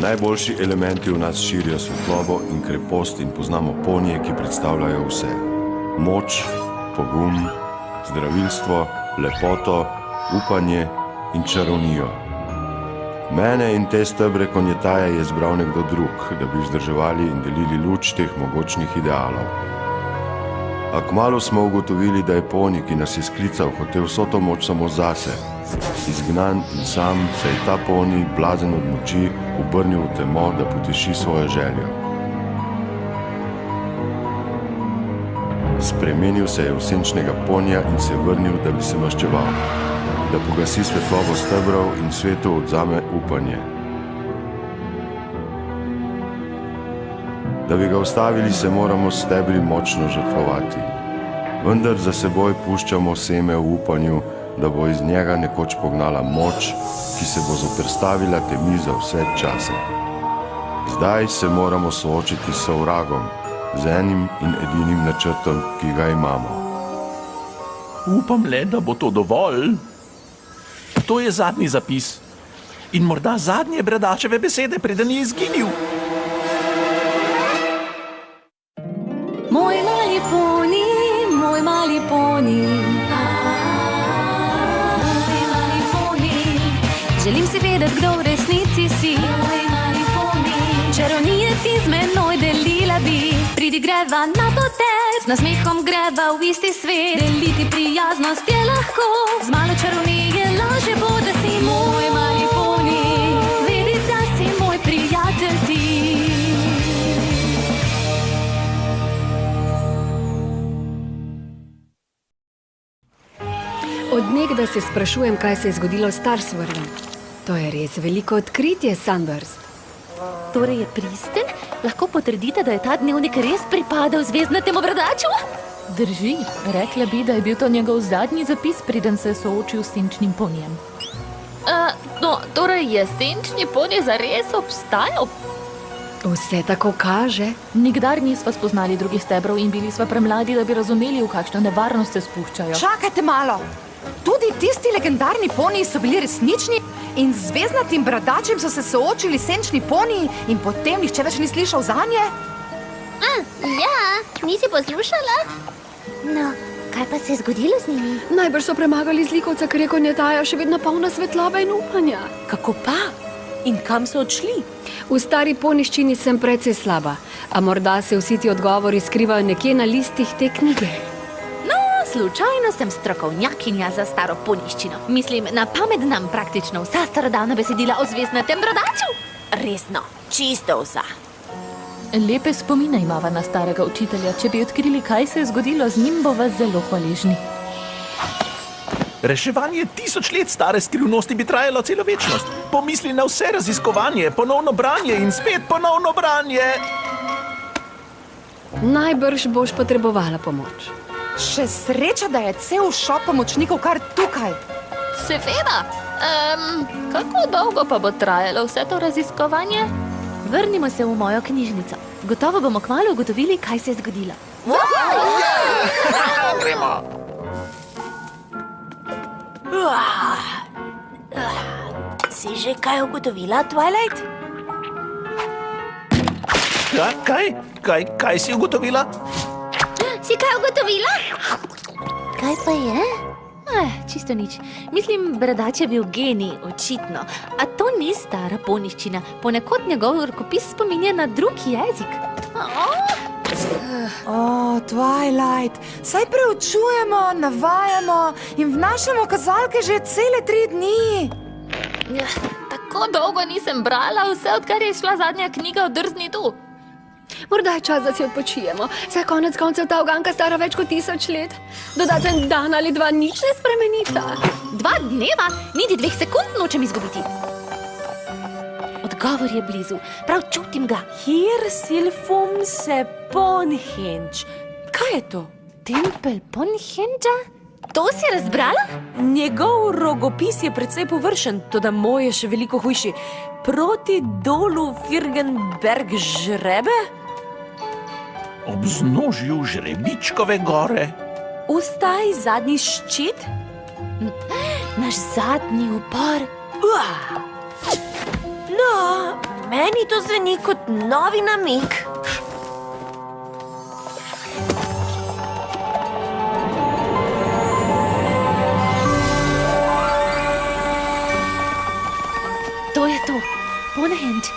Najboljši elementi v nas širijo svetlobo in krepost in poznamo ponije, ki predstavljajo vse. Moč, pogum, zdravilstvo, lepoto, upanje in čarovnijo. Mene in te stebre konjetaja je izbral nekdo drug, da bi vzdrževali in delili luč teh mogočnih idealov. A kmalu smo ugotovili, da je ponij, ki nas je sklical, hotel vso to moč samo zase. Izgnan in sam se je ta ponij, blazen od moči, obrnil v temo, da poteši svojo željo. Spremenil se je v senčnega ponija in se vrnil, da bi se maščeval, da pogasi svetlobo stebrov in svetu odzame upanje. Da bi ga ustavili, se moramo s stebri močno žrtvovati. Vendar za seboj puščamo seme v upanju, da bo iz njega nekoč pognala moč, ki se bo zoperstavila temi za vse čase. Zdaj se moramo soočiti s sovragom, z enim in edinim načrtom, ki ga imamo. Upam le, da bo to dovolj. To je zadnji zapis. In morda zadnje Bradačeve besede, preden je izginil. Moj mali poni, moj mali poni. Moj mali poni. Želim si vedeti, kdo v resnici si. Moj mali poni. Čarovnije ti z menoj delila bi. Pridi greva na potek, z nasmehom greva v isti svet. Deliti prijaznost je lahko, z malo čarovnije laže bo, da si moj mali poni. Vedi, da si moj prijatelj ti. Od nekdaj se sprašujem, kaj se je zgodilo s Starswordom. To je res veliko odkritje, Sunburst. Torej je pristen? Lahko potrdite, da je ta dnevnik res pripadal zvezdnatemu Bradaču? Drži. Rekla bi, da je bil to njegov zadnji zapis, preden se je soočil s senčnim ponijem. Torej je senčni ponij zares obstajal? Vse tako kaže. Nikdar nisva spoznali drugih stebrov in bili sva premladi, da bi razumeli, v kakšno nevarnost se spuščajo. Čakajte malo! Tudi tisti legendarni poniji so bili resnični in z zvezdnatim Bradačem so se soočili senčni poniji in potem nihče več ni slišal zanje? Ja, nisi poslušala? No, kaj pa se je zgodilo z njimi? Najbrž so premagali zlikovca, ker je konjetaja še vedno polna svetlobe in upanja. Kako pa? In kam so odšli? V stari poniščini sem precej slaba, a morda se vsi ti odgovori skrivajo nekje na listih te knjige. Slučajno sem strokovnjakinja za staro poniščino. Mislim, na pamet nam praktično vsa starodavna besedila o zvezdnatem Bradaču. Resno, čisto vsa. Lepe spomine imava na starega učitelja. Če bi odkrili, kaj se je zgodilo z njim, bova zelo hvaležni. Reševanje 1000 let stare skrivnosti bi trajalo celo večnost. Pomisli na vse raziskovanje, ponovno branje in spet ponovno branje. Najbrž boš potrebovala pomoč. Še sreča, da je cel šop pomočnikov kar tukaj. Seveda. Kako dolgo pa bo trajalo vse to raziskovanje? Vrnimo se v mojo knjižnico. Gotovo bomo kmalu ugotovili, kaj se je zgodilo. Gremo. Si že kaj ugotovila, Twilight? Kaj si ugotovila? Si kaj ugotovila? Kaj pa je? Čisto nič. Mislim, Bradač je bil genij, očitno. A to ni stara poniščina. Ponekod njegov rokopis spominja na drug jezik. Twilight, saj preučujemo, navajamo in vnašamo kazalke že cele 3 dni. Tako dolgo nisem brala, vse odkar je šla zadnja knjiga o Drzni tu. Morda je čas, da si odpočijemo. Saj konec koncev ta uganka stara več kot 1000 let. Dodaten dan ali 2 nič ne spremenita. 2 dneva? Niti 2 sekund nočem izgubiti. Odgovor je blizu. Prav čutim ga. Hier silfum se Ponhinj. Kaj je to? Tempelj Ponhinja? To si razbrala? Njegov rogopis je precej površen, toda moj je še veliko hujši. Proti dolu Firgenberg žrebe? Ob vznožju Žrebičkove gore. Ustaj zadnji ščit? Naš zadnji upor. No, Meni to zveni kot novi namig. To je to, Ponehend.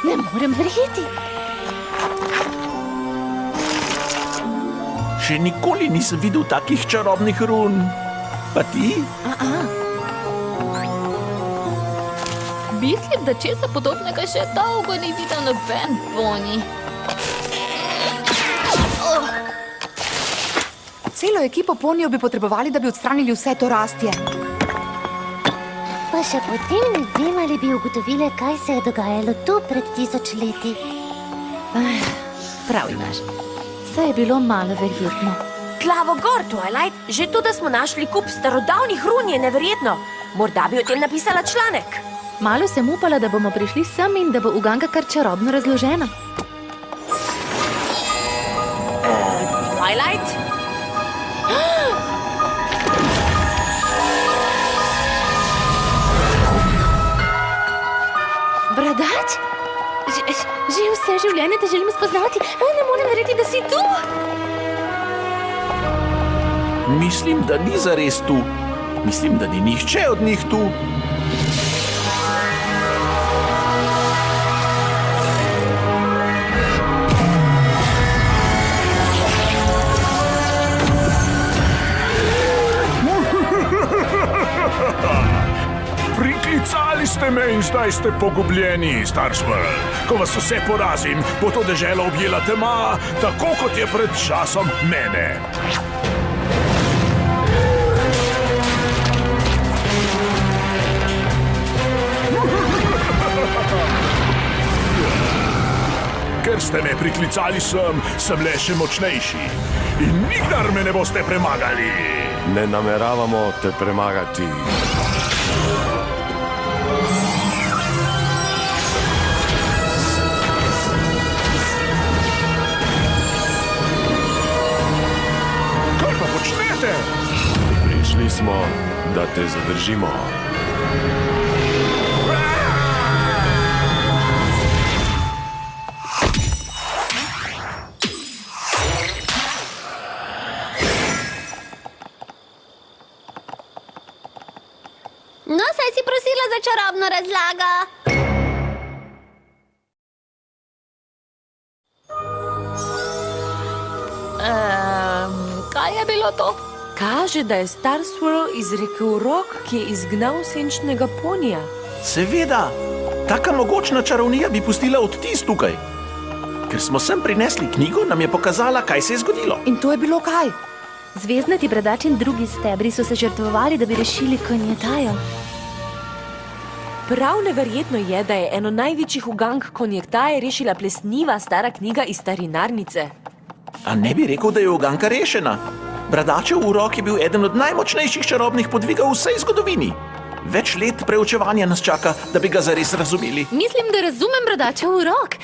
Ne morem verjeti. Še nikoli nisem videl takih čarobnih run. Pa ti? Mislim, da česa podobnega še dolgo ni videl noben poni. Celo ekipo ponijev bi potrebovali, da bi odstranili vse to rastje. Pa še potem ne vem, ali bi ugotovile, kaj se je dogajalo tu pred 1000 leti. Prav imaš. Vse je bilo malo verjetno. Glavo gor, Twilight. Že to, da smo našli kup starodavnih run, je neverjetno. Morda bi o tem napisala članek. Malo sem upala, da bomo prišli sem in da bo uganka kar čarobno razložena. Twilight? Bradač? Že vse življenje te želim spoznati. Ne morem verjeti, da si tu. Mislim, da ni zares tu. Mislim, da ni nihče od njih tu. Priklicali ste me in zdaj ste pogubljeni, Starspearl. Ko vas vse porazim, bo to deželo objela tema, tako kot je pred časom mene. Ker ste me priklicali sem le še močnejši. In nikdar me ne boste premagali. Ne nameravamo te premagati. Kaj pa počnete? Prišli smo, da te zadržimo. No, saj si prosila za čarobno razlago. Kaj je bilo to? Kaže, da je Starswirl izrekel rok, ki je izgnal senčnega ponija. Seveda, taka mogočna čarovnija bi pustila odtis tukaj. Ker smo sem prinesli knjigo, nam je pokazala, kaj se je zgodilo. In to je bilo kaj? Zvezdnati bradači in drugi stebri so se žrtvovali, da bi rešili konjetajo. Prav neverjetno je, da je eno največjih ugank konjektaje rešila plesniva stara knjiga iz starinarnice. A ne bi rekel, da je uganka rešena? Bradačev urok je bil eden od najmočnejših čarobnih podvigov v vsej zgodovini. Več let preučevanja nas čaka, da bi ga zares razumeli. Mislim, da razumem bradačev urok.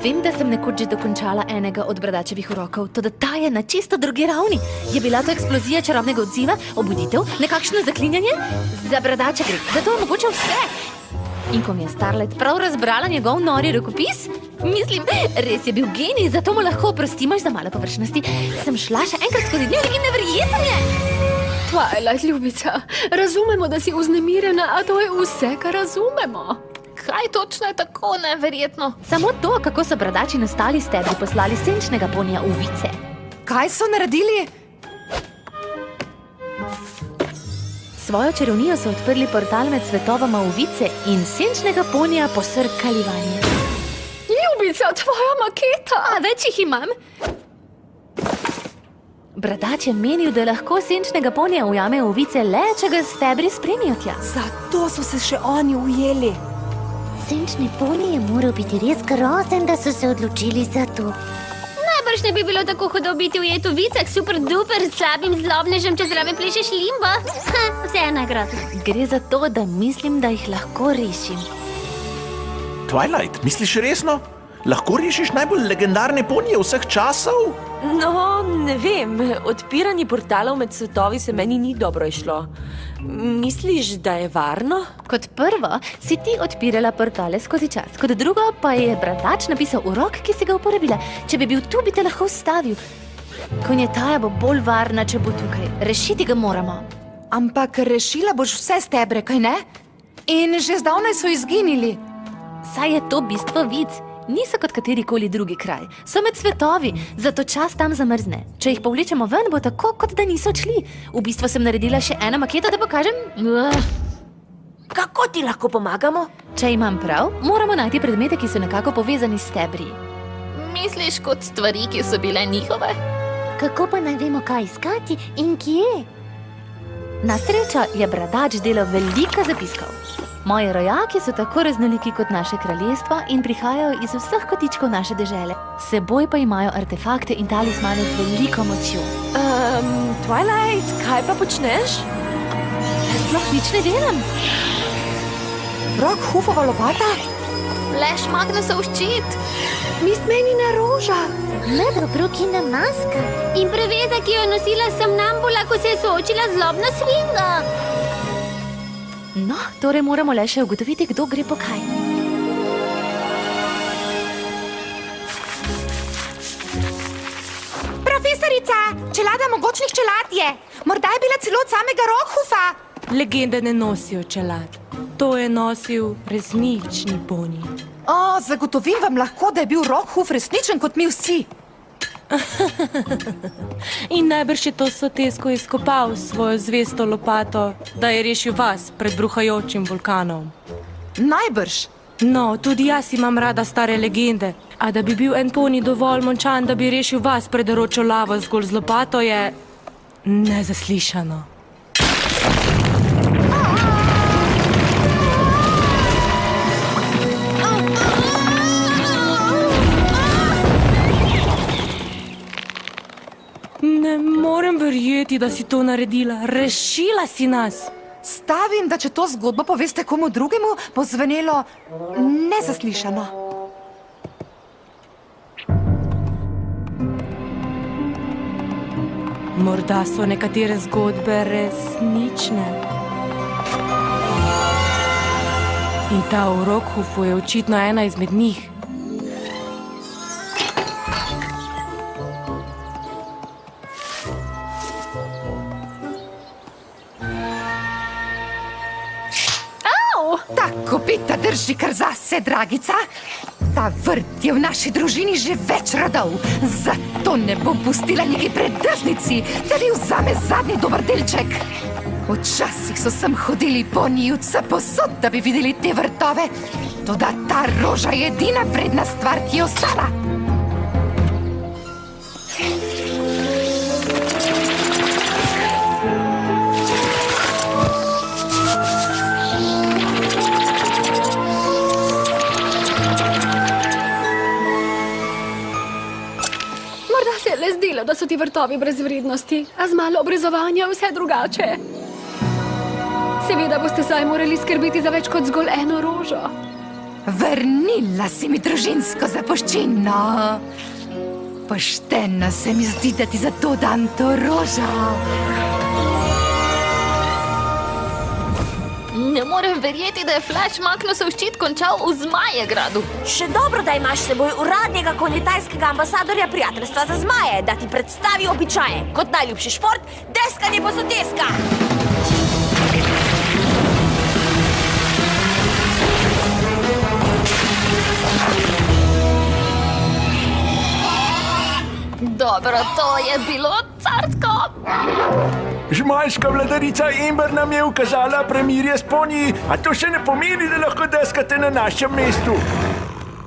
Vem, da sem nekoč že dokončala enega od bradačevih urokov, toda ta je na čisto drugi ravni. Je bila to eksplozija čarobnega odziva, obuditev, nekakšno zaklinjanje? Za bradača gre, zato je mogoče vse. In ko mi je Starlet prav razbrala njegov nori rokopis, mislim, res je bil genij, zato mu lahko oprostimaš za malo površnosti. Sem šla še enkrat skozi dnevnik in neverjetno je. Twilight, ljubica, razumemo, da si vznemirjena, a to je vse, kar razumemo. Kaj točno je tako neverjetno? Samo to, kako so bradači nastali stebri poslali senčnega ponija v vice. Kaj so naredili? Svojo čarovnijo so odprli portal med svetovama v vice in senčnega ponija posrkali vanje. Ljubica, tvoja maketa! A več jih imam? Bradač je menil, da lahko senčnega ponija ujame v vice le, če ga stebri spremijo tja. Zato so se še oni ujeli. Senčni poni je moral biti res grozen, da so se odločili za to. Najbrž ne bi bilo tako hudo biti ujet v vicah super duper s slabim zlobnežem, če zraven plešeš limbo. Vseeno je grozno. Gre za to, da mislim, da jih lahko rešim. Twilight, misliš resno? Lahko rešiš najbolj legendarne ponije vseh časov? No, ne vem, odpiranje portalov med svetovi se meni ni dobro išlo. Misliš, da je varno? Kot prvo si ti odpirala portale skozi čas, kot drugo pa je bradač napisal urok, ki si ga uporabila. Če bi bil tu, bi te lahko ustavil. Konjetaja bo bolj varna, če bo tukaj. Rešiti ga moramo. Ampak rešila boš vse stebre, kaj ne? In že zdavnaj so izginili. Saj je to bistvo vic. Niso kot katerikoli drugi kraj. So med svetovi, zato čas tam zamrzne. Če jih povlečemo ven, bo tako, kot da niso odšli. V bistvu sem naredila še eno maketo, da pokažem. Kako ti lahko pomagamo? Če imam prav, moramo najti predmete, ki so nekako povezani s stebri. Misliš kot stvari, ki so bile njihove? Kako pa naj vemo, kaj iskati in kje? Na srečo je bradač delal veliko zapiskov. Moji rojaki so tako raznoliki kot naše kraljestvo in prihajajo iz vseh kotičkov naše dežele. S seboj pa imajo artefakte in talismane z veliko močjo. Twilight, kaj pa počneš? Sploh nič ne delam. Rockhufova lopata? Flash Magnusov ščit. Mistmenina roža. Medrobrukina maska. In preveza, ki jo je nosila Somnambula, ko se je soočila z zlobno svingo. No, torej moramo le še ugotoviti, kdo gre po kaj. Profesorica, čelada mogočnih čelad je. Morda je bila celo od samega Rockhufa. Legende ne nosijo čelad. To je nosil resnični poni. O, zagotovim vam lahko, da je bil Rockhuf resničen kot mi vsi. In najbrž je to sotesko izkopal s svojo zvesto lopato, da je rešil vas pred bruhajočim vulkanom. Najbrž. No, tudi jaz imam rada stare legende, a da bi bil en poni dovolj močan, da bi rešil vas pred ročo lavo zgolj z lopato, je nezaslišano. Ne morem verjeti, da si to naredila. Rešila si nas. Stavim, da če to zgodbo poveste komu drugemu, bo zvenelo nezaslišano. Morda so nekatere zgodbe resnične. In ta v Rockhufu je očitno ena izmed njih. Ta kopita drži kar zase, dragica. Ta vrt je v naši družini že več rodov, zato ne bom pustila neki predrznici, da bi vzame zadnji dober delček. Včasih so sem hodili po njivce posod, da bi videli te vrtove, toda ta roža je edina vredna stvar, ki je ostala. Le zdelo, da so ti vrtovi brez vrednosti, a z malo obrezovanja vse drugače. Seveda boste zdaj morali skrbeti za več kot zgolj eno rožo. Vrnila si mi družinsko zapuščino. Pošteno se mi zdi, da ti za to dam to rožo. Ne morem verjeti, da je Flash Magnusov ščit končal v Zmajegradu. Še dobro, da imaš s seboj uradnega konjetajskega ambasadorja prijateljstva za zmaje, da ti predstavi običaje. Kot najljubši šport, deskanje po soteska. Dobro, to je bilo carsko. Žmajska vladarica Ember nam je ukazala premirje s ponji, a to še ne pomeni, da lahko deskate na našem mestu.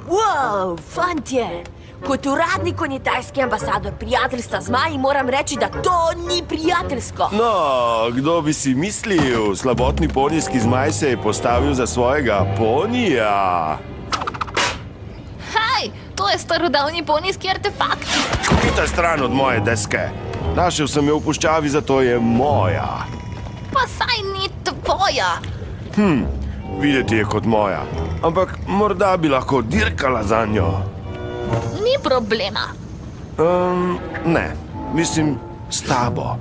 Wow, fantje! Kot uradni konjetajski ambasador prijateljstva zmaji moram reči, da to ni prijateljsko. No, kdo bi si mislil? Slabotni ponijski zmaj se je postavil za svojega ponija. Hej, to je starodavni ponijski artefakt. Pita stran od moje deske. Našel sem jo v puščavi, zato je moja. Pa saj ni tvoja. Videti je kot moja, ampak morda bi lahko dirkala za njo. Ni problema. Ne, mislim s tabo.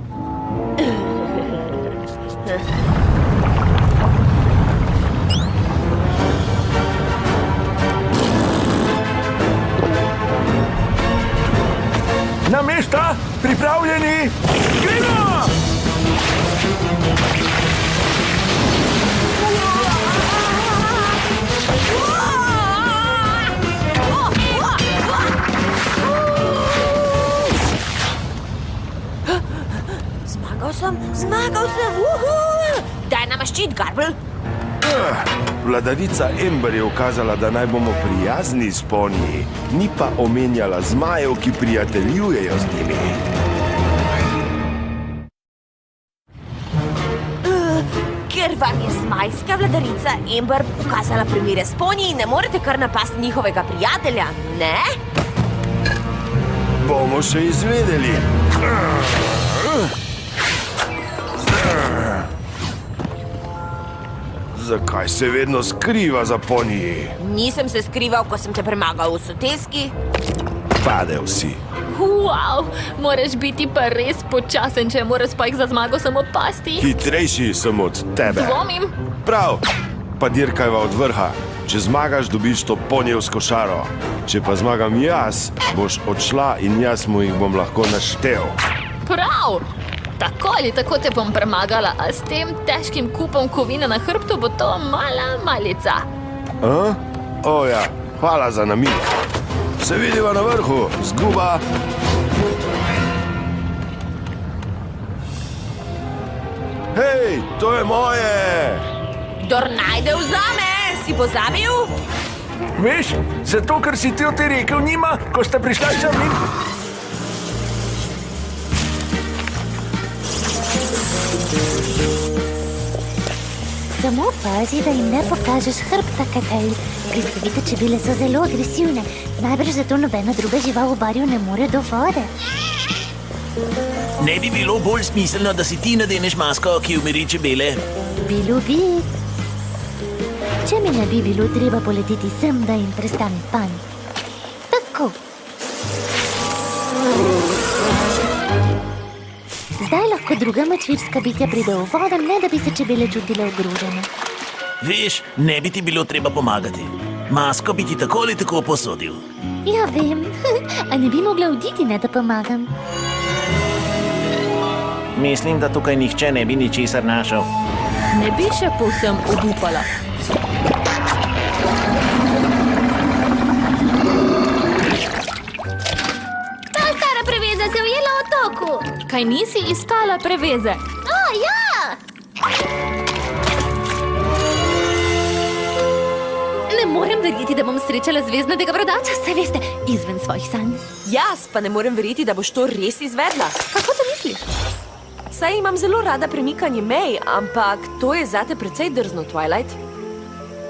Na mesta, pripravljeni, gremo! Zmagal sem, Daj nama ščit, Garbel. Vladarica Ember je ukazala, da naj bomo prijazni s poniji, ni pa omenjala zmajev, ki prijateljujejo z njimi. Ker vam je zmajska vladarica Ember pokazala primere s ponji, ne morete kar napasti njihovega prijatelja, ne? Bomo še izvedeli. Zakaj se vedno skriva za poniji? Nisem se skrival, ko sem te premagal v soteski. Padev si. Wow, moraš biti pa res počasen, če mora Spike za zmago samo pasti. Hitrejši sem od tebe. Dvomim. Prav, pa dirkajva od vrha. Če zmagaš, dobiš to ponjevsko šaro. Če pa zmagam jaz, boš odšla in jaz mu jih bom lahko naštel. Prav. Tako ali tako te bom premagala, a s tem težkim kupom kovine na hrbtu bo to mala malica. O ja, hvala za namig. Se vidiva na vrhu, zguba. Hej, to je moje! Kdor najde vzame, si pozabil? Veš, zato, ker si ti o te rekel njima, ko sta prišla sem in... Samo pazi, da jim ne pokažeš hrbta, Kakej. Pristevite čebele so zelo agresivne. Najbrž zato nobena druga žival v barju ne more do vode. Ne bi bilo bolj smiselno, da si ti nadeneš masko, ki umiri čebele? Bilo bi. Če mi ne bi bilo treba poleteti sem, da jim prestane panik. Tako. Zdaj lahko druga močvirska bitja pride v vodo, ne da bi se čebele čutile ogrožene. Veš, ne bi ti bilo treba pomagati. Masko bi ti tako ali tako posodil. Ja, vem. A ne bi mogla oditi, ne da pomagam? Mislim, da tukaj nihče ne bi ničesar našel. Ne bi še povsem obupala. Ta stara preveza se ujela v otoku. Kaj nisi iskala preveze? O, ja! Ne morem verjeti, da bom srečala zvezdnega bradača, saj veste, izven svojih sanj. Jaz pa ne morem verjeti, da boš to res izvedla. Kako to misliš? Saj imam zelo rada premikanje mej, ampak to je zate precej drzno, Twilight.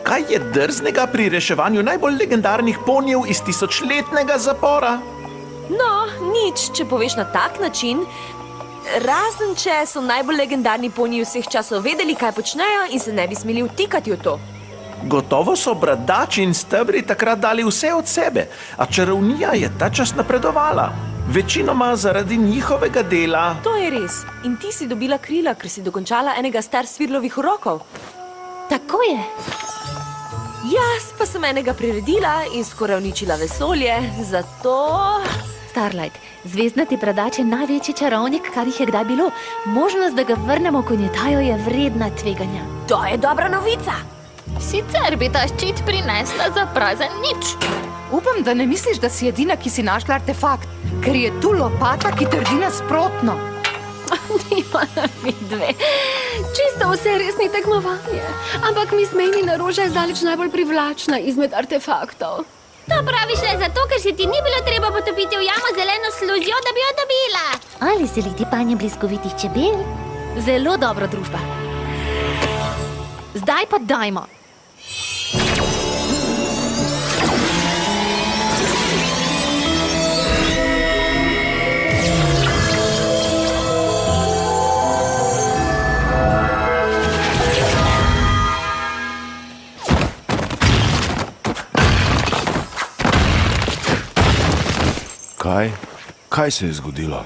Kaj je drznega pri reševanju najbolj legendarnih ponjev iz tisočletnega zapora? No, nič, če poveš na tak način. Razen, če so najbolj legendarni ponji vseh časov vedeli, kaj počnejo in se ne bi smeli vtikati v to. Gotovo so bradači in stebri takrat dali vse od sebe, a čarovnija je ta čas napredovala. Večinoma zaradi njihovega dela. To je res. In ti si dobila krila, ker si dokončala enega star svirlovih urokov. Tako je. Jaz pa sem enega priredila in skoraj uničila vesolje, zato... Starlight, zvezdnati bradač je največji čarovnik, kar jih je kdaj bilo. Možnost, da ga vrnemo v konjetajo, je vredna tveganja. To je dobra novica. Sicer bi ta ščit prinesla za prazen nič. Upam, da ne misliš, da si edina, ki si našla artefakt, ker je tu lopata, ki trdi nasprotno. Nima mi dve. Čisto vse res ni tekmovanje. Ampak Miss Mejnina roža je zdaleč najbolj privlačna izmed artefaktov. To praviš le zato, ker se ti ni bilo treba potopiti v jamo zeleno sluzjo, da bi jo dobila. Ali se liti panje bliskovitih čebel? Zelo dobra družba. Zdaj pa dajmo. Kaj se je zgodilo?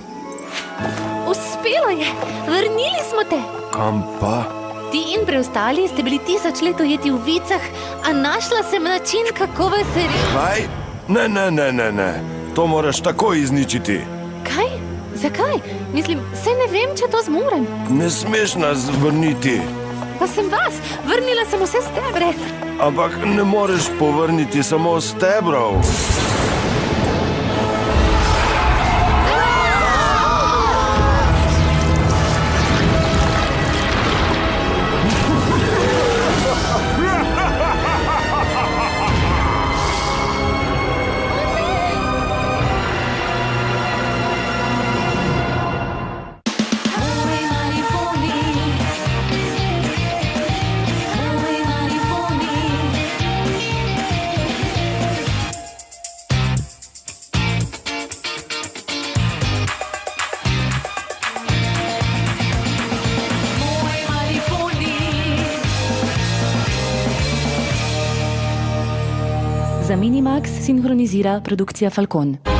Uspelo je, vrnili smo te. Kam pa? Ti in preostali ste bili 1000 let ujeti v vicah, a našla sem način, kako vas rešiti. Kaj? Ne. To moraš takoj izničiti. Kaj? Zakaj? Mislim, saj ne vem, če to zmorem. Ne smeš nas vrniti. Pa sem vas, vrnila sem vse stebre. Ampak ne moreš povrniti samo stebrov. Za Minimax sinhronizira produkcija Falcon.